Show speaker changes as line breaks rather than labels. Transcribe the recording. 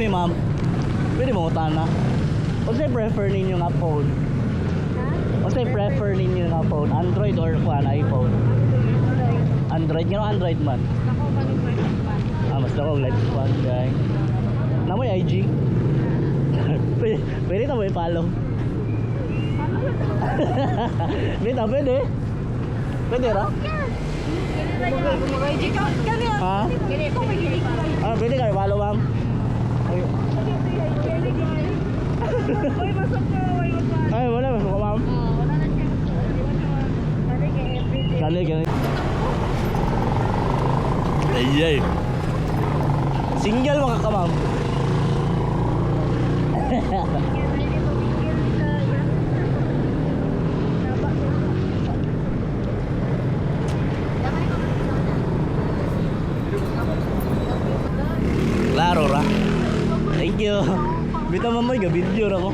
me ma'am. Pwede mo utana. Kung sa'yo prefer ninyo nga phone? Kung sa'yo prefer ninyo nga phone? Android or kuhan, iPhone? Android? Nga Android man?
Ako balik pa.
Mas ako like one guy. Na mo yung IG? Pwede na mo i-follow. Bita, pwede? Pwede ra? Ha? Ah, pwede kayo follow ma'am? Ay, wala masuk ka ma'am? Kali, kali. Ayay. Single mga ka ma'am? Klaro ra. Thank you. Bita mamoy ga video ra ko.